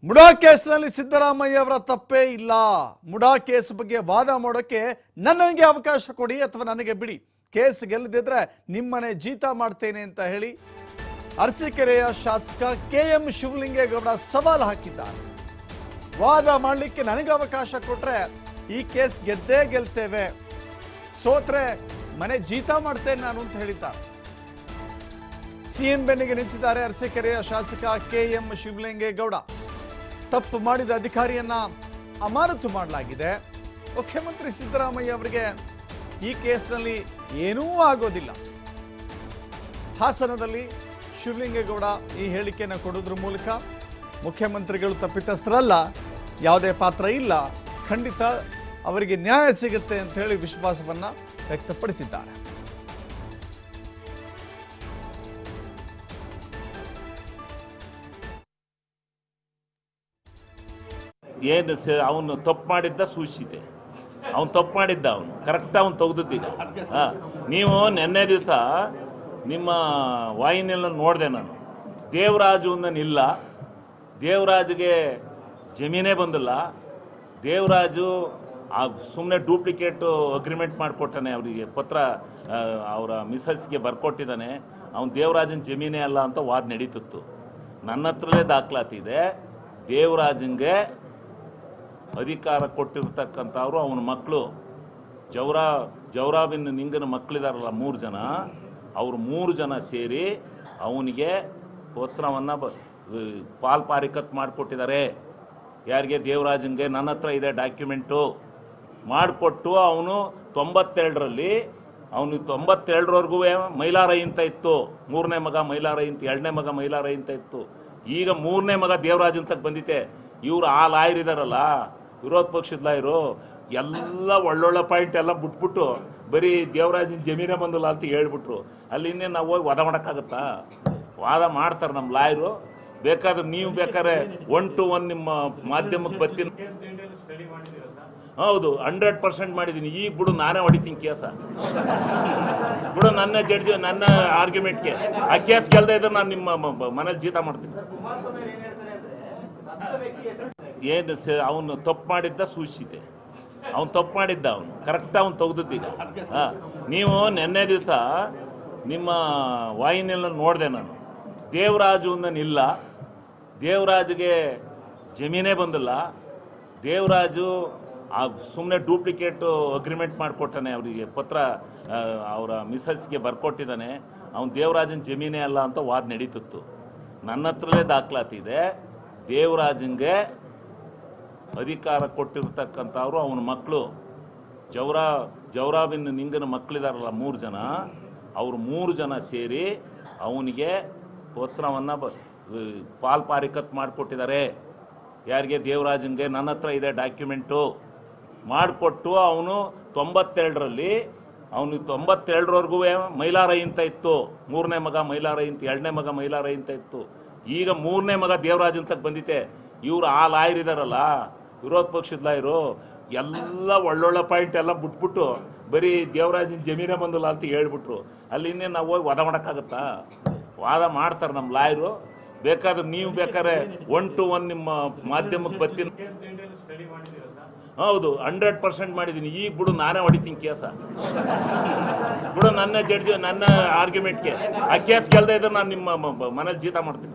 ಮುಡಾ ಕೇಸ್ನಲ್ಲಿ ಸಿದ್ದರಾಮಯ್ಯ ಅವರ ತಪ್ಪೇ ಇಲ್ಲ. ಮುಡಾ ಕೇಸ್ ಬಗ್ಗೆ ವಾದ ಮಾಡೋಕೆ ನನಗೆ ಅವಕಾಶ ಕೊಡಿ ಅಥವಾ ನನಗೆ ಬಿಡಿ. ಕೇಸ್ ಗೆಲ್ಲದಿದ್ರೆ ನಿಮ್ಮನೆ ಜೀತ ಮಾಡ್ತೇನೆ ಅಂತ ಹೇಳಿ ಅರಸೀಕೆರೆಯ ಶಾಸಕ KM ಶಿವಲಿಂಗೇಗೌಡ ಸವಾಲು ಹಾಕಿದ್ದಾರೆ. ವಾದ ಮಾಡಲಿಕ್ಕೆ ನನಗೆ ಅವಕಾಶ ಕೊಟ್ರೆ ಈ ಕೇಸ್ ಗೆದ್ದೇ ಗೆಲ್ತೇವೆ, ಸೋತ್ರೆ ಮನೆ ಜೀತ ಮಾಡ್ತೇನೆ ನಾನು ಅಂತ ಹೇಳಿದ್ದಾರೆ. ಸಿಎಂ ಬೆನ್ನಿಗೆ ನಿಂತಿದ್ದಾರೆ ಅರಸೀಕೆರೆಯ ಶಾಸಕ KM ಶಿವಲಿಂಗೇಗೌಡ. ತಪ್ಪು ಮಾಡಿದ ಅಧಿಕಾರಿಯನ್ನ ಅಮಾನತು ಮಾಡಲಾಗಿದೆ. ಮುಖ್ಯಮಂತ್ರಿ ಸಿದ್ದರಾಮಯ್ಯ ಅವರಿಗೆ ಈ ಕೇಸ್ನಲ್ಲಿ ಏನೂ ಆಗೋದಿಲ್ಲ. ಹಾಸನದಲ್ಲಿ ಶಿವಲಿಂಗೇಗೌಡ ಈ ಹೇಳಿಕೆಯನ್ನು ಕೊಡೋದ್ರ ಮೂಲಕ ಮುಖ್ಯಮಂತ್ರಿಗಳು ತಪ್ಪಿತಸ್ಥರಲ್ಲ, ಯಾವುದೇ ಪಾತ್ರ ಇಲ್ಲ, ಖಂಡಿತ ಅವರಿಗೆ ನ್ಯಾಯ ಸಿಗುತ್ತೆ ಅಂತ ಹೇಳಿ ವಿಶ್ವಾಸವನ್ನ ವ್ಯಕ್ತಪಡಿಸಿದ್ದಾರೆ. ಏನು ಅವನು ತಪ್ಪು ಮಾಡಿದ್ದ ಸೂಚಿಸಿದೆ, ಅವನು ತಪ್ಪು ಮಾಡಿದ್ದ, ಅವನು ಕರೆಕ್ಟ್ ಅವನು ತೆಗೆದಿದ್ದೀಗ. ನೀವು ನೆನ್ನೆ ದಿವಸ ನಿಮ್ಮ ವಾಹಿನಿಯೆಲ್ಲ ನೋಡಿದೆ ನಾನು. ದೇವರಾಜು ಇಲ್ಲ, ದೇವರಾಜ್ಗೆ ಜಮೀನೇ ಬಂದಿಲ್ಲ. ದೇವರಾಜು ಸುಮ್ಮನೆ ಡೂಪ್ಲಿಕೇಟು ಅಗ್ರಿಮೆಂಟ್ ಮಾಡಿಕೊಟ್ಟಾನೆ, ಅವರಿಗೆ ಪತ್ರ ಅವರ ಮಿಸಸ್ಗೆ ಬರ್ಕೊಟ್ಟಿದ್ದಾನೆ. ಅವನು ದೇವರಾಜನ ಜಮೀನೇ ಅಲ್ಲ ಅಂತ ವಾದ ನಡೀತಿತ್ತು. ನನ್ನ ಹತ್ರಲೇ ದಾಖಲಾತಿದೆ. ದೇವರಾಜನ್ಗೆ ಅಧಿಕಾರ ಕೊಟ್ಟಿರ್ತಕ್ಕಂಥವ್ರು ಅವನ ಮಕ್ಕಳು ಜವರಾಬಿನ್ ನಿಂಗನ ಮಕ್ಕಳಿದಾರಲ್ಲ 3 ಜನ, ಅವರು 3 ಜನ ಸೇರಿ ಅವನಿಗೆ ಪತ್ರವನ್ನು ಪಾಲ್ಪಾರಿಕತ್ ಮಾಡಿಕೊಟ್ಟಿದ್ದಾರೆ. ಯಾರಿಗೆ? ದೇವರಾಜನ್ಗೆ. ನನ್ನ ಹತ್ರ ಇದೆ ಡಾಕ್ಯುಮೆಂಟು. ಮಾಡಿಕೊಟ್ಟು ಅವನು 92ರಲ್ಲಿ ಅವನು 92ರವರೆಗೂ ಮೈಲಾರೈ ಅಂತ ಇತ್ತು. 3ನೇ ಮಗ ಮೈಲಾರೈ ಅಂತ, 2ನೇ ಮಗ ಮೈಲಾರೈ ಅಂತ ಇತ್ತು. ಈಗ 3ನೇ ಮಗ ದೇವರಾಜ್ ಅಂತ ಬಂದಿತ್ತೆ. ಇವರು ಆ ಲಾಯರ್ ಇದ್ದಾರಲ್ಲ, ವಿರೋಧ ಪಕ್ಷದ ಲಾಯರು, ಎಲ್ಲ ಒಳ್ಳೊಳ್ಳೆ ಪಾಯಿಂಟ್ ಎಲ್ಲ ಬಿಟ್ಬಿಟ್ಟು ಬರೀ ದೇವರಾಜನ ಜಮೀನೇ ಬಂದಿಲ್ಲ ಅಂತ ಹೇಳ್ಬಿಟ್ರು. ಅಲ್ಲಿಂದ ನಾವು ಹೋಗಿ ವಾದ ಮಾಡೋಕ್ಕಾಗತ್ತಾ? ವಾದ ಮಾಡ್ತಾರೆ ನಮ್ಮ ಲಾಯರು. ಬೇಕಾದ್ರೆ ನೀವು ಬೇಕಾದ್ರೆ 1 to 1 ನಿಮ್ಮ ಮಾಧ್ಯಮಕ್ಕೆ ಬರ್ತೀನಿ. ಹೌದು, 100% ಮಾಡಿದ್ದೀನಿ. ಈಗ ಬಿಡು, ನಾನೇ ಹೊಡಿತೀನಿ ಕೇಸ. ಬಿಡು, ನನ್ನ ಜಡ್ಜ್ ನನ್ನ ಆರ್ಗ್ಯುಮೆಂಟ್ಗೆ ಆ ಕೇಸ್ ಗೆಲ್ದೇ ಇದ್ರೆ ನಾನು ನಿಮ್ಮ ಮನೇಲಿ ಜೀತ ಮಾಡ್ತೀನಿ. ಏನು ಅವನು ತಪ್ಪು ಮಾಡಿದ್ದ ಸೂಚಿಸಿದೆ, ಅವನು ತಪ್ಪು ಮಾಡಿದ್ದ, ಅವನು ಕರೆಕ್ಟ್ ಅವನು ತೆಗೆದಿದ್ದೀಗ. ನೀವು ನೆನ್ನೆ ದಿವಸ ನಿಮ್ಮ ವಾಹಿನಿಯೆಲ್ಲ ನೋಡಿದೆ ನಾನು. ದೇವರಾಜು ಇಲ್ಲ, ದೇವರಾಜ್ಗೆ ಜಮೀನೇ ಬಂದಿಲ್ಲ. ದೇವರಾಜು ಸುಮ್ಮನೆ ಡೂಪ್ಲಿಕೇಟು ಅಗ್ರಿಮೆಂಟ್ ಮಾಡಿಕೊಟ್ಟಾನೆ, ಅವರಿಗೆ ಪತ್ರ ಅವರ ಮಿಸಸ್ಗೆ ಬರ್ಕೊಟ್ಟಿದ್ದಾನೆ. ಅವನು ದೇವರಾಜನ ಜಮೀನೇ ಅಲ್ಲ ಅಂತ ವಾದ ನಡೀತಿತ್ತು. ನನ್ನ ಹತ್ರಲೇ ದಾಖಲಾತಿದೆ. ದೇವರಾಜನ್ಗೆ ಅಧಿಕಾರ ಕೊಟ್ಟಿರ್ತಕ್ಕಂಥವ್ರು ಅವನ ಮಕ್ಕಳು ಜವರಾಬಿನ್ ನಿಂಗನ ಮಕ್ಕಳಿದಾರಲ್ಲ 3 ಜನ, ಅವರು 3 ಜನ ಸೇರಿ ಅವನಿಗೆ ಪತ್ರವನ್ನು ಪಾಲ್ಪಾರಿಕತ್ ಮಾಡಿಕೊಟ್ಟಿದ್ದಾರೆ. ಯಾರಿಗೆ? ದೇವರಾಜನ್ಗೆ. ನನ್ನ ಹತ್ರ ಇದೆ ಡಾಕ್ಯುಮೆಂಟು. ಮಾಡಿಕೊಟ್ಟು ಅವನು 92ರಲ್ಲಿ ಅವನು 92ರವರೆಗೂ ಮೈಲಾರೈ ಅಂತ ಇತ್ತು. 3ನೇ ಮಗ ಮೈಲಾರೈ ಅಂತ, 2ನೇ ಮಗ ಮೈಲಾರೈ ಅಂತ ಇತ್ತು. ಈಗ 3ನೇ ಮಗ ದೇವರಾಜ್ ಅಂತ ಬಂದಿತ್ತೆ. ಇವರು ಆ ಲಾಯರ್ ಇದ್ದಾರಲ್ಲ, ವಿರೋಧ ಪಕ್ಷದ ಲಾಯರು, ಎಲ್ಲ ಒಳ್ಳೊಳ್ಳೆ ಪಾಯಿಂಟ್ ಎಲ್ಲ ಬಿಟ್ಬಿಟ್ಟು ಬರೀ ದೇವರಾಜನ ಜಮೀನೇ ಬಂದಿಲ್ಲ ಅಂತ ಹೇಳ್ಬಿಟ್ರು. ಅಲ್ಲಿಂದ ನಾವು ಹೋಗಿ ವಾದ ಮಾಡೋಕ್ಕಾಗತ್ತಾ? ವಾದ ಮಾಡ್ತಾರೆ ನಮ್ಮ ಲಾಯರು. ಬೇಕಾದ್ರೆ ನೀವು ಬೇಕಾದ್ರೆ 1 to 1 ನಿಮ್ಮ ಮಾಧ್ಯಮಕ್ಕೆ ಬರ್ತೀನಿ. ಹೌದು, 100% ಮಾಡಿದ್ದೀನಿ. ಈಗ ಬಿಡು, ನಾನೇ ಹೊಡಿತೀನಿ ಕೇಸ. ಬಿಡು, ನನ್ನ ಜಡ್ಜ್ ನನ್ನ ಆರ್ಗ್ಯುಮೆಂಟ್ಗೆ ಆ ಕೇಸ್ ಗೆಲ್ದೇ ಇದ್ರೆ ನಾನು ನಿಮ್ಮ ಮನೇಲಿ ಜೀತ ಮಾಡ್ತೀನಿ.